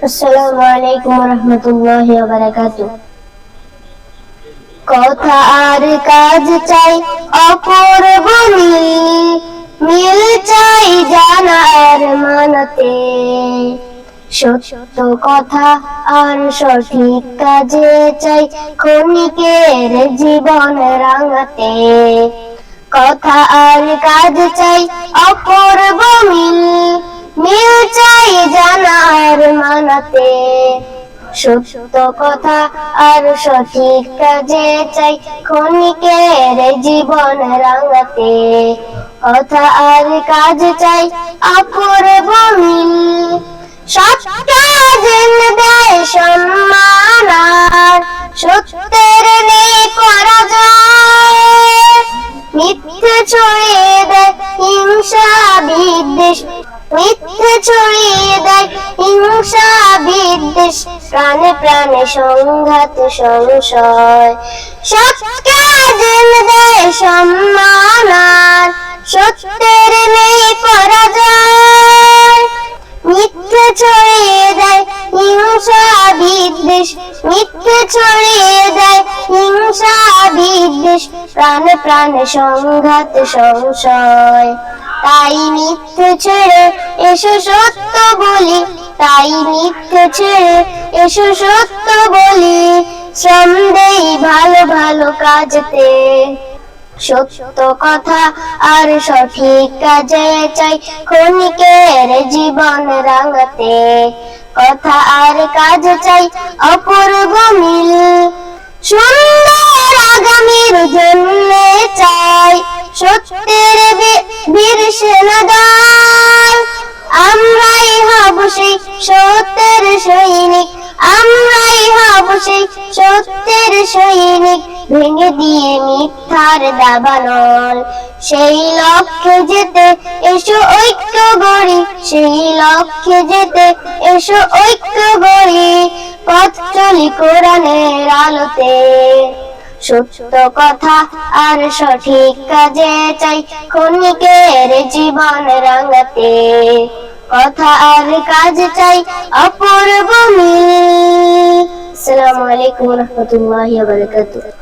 আসসালামু আলাইকুম ওয়া রাহমাতুল্লাহি ওয়া বারাকাতুহু। কথা আর কাজ চাই অপূর্ব মিল চাই জানার মানতে, সত্য কথা আর সঠিক কাজে চাই ক্ষণিকের জীবন রাঙাতে। কথা আর কাজ চাই অপূর্ব মিল চাই জানার মানাতে, সত্য কথা আর সঠিক কাজে চাই ক্ষণিকের জীবন রাঙাতে। কথা আর কাজ চাই অপূর্ব মিল, সৎ কাজে দেয় সম্মান আর সত্যের নেই পরাজয়। মিথ্যে ছড়িয়ে দেয় হিংসা বিদ্বেষ, মিথ্যে ছড়িয়ে দেয় হিংসা বিদ্বেষ, প্রাণে প্রাণে সংঘাত সংশয়। সৎ কাজে দেয় সম্মান আর সত্যের নেই পরাজয়। মিথ্যে ছড়িয়ে দেয় হিংসা বিদ্বেষ, মিথ্যে ছড়িয়ে দেয় হিংসা বিদ্বেষ, প্রাণে প্রাণে সংঘাত সংশয়। তাই মিথ্যে ছেড়ে এসো সত্য বলি, তাই মিথ্যে ছেড়ে এসো সত্য বলি, শ্রম দেই ভালো ভালো কাজেতে। সত্য কথা আর সঠিক কাজে চাই ক্ষণিকের জীবন রাঙাতে। কথা আর কাজ চাই অপূর্ব মিল, সুন্দর আগামীর জন্য চাই সত্যের বীর সেনাদল। আমরাই হব সেই সত্যের সৈনিক, আমরাই হব সেই সত্যের সৈনিক, ভেঙে দিয়ে মিথ্যার দাবানল। সেই লক্ষ্যে যেতে এসো ঐক্য গড়ি, সেই লক্ষ্যে যেতে এসো ঐক্য গড়ি, পথ চলি কোরআনের আলোতে। সত্য কথা আর সঠিক কাজে চাই ক্ষণিকের জীবন রাঙাতে। কথা আর কাজ চাই অপূর্ব মিল। আসসালামু আলাইকুম ওয়া রাহমাতুল্লাহি ওয়া বারাকাতুহু।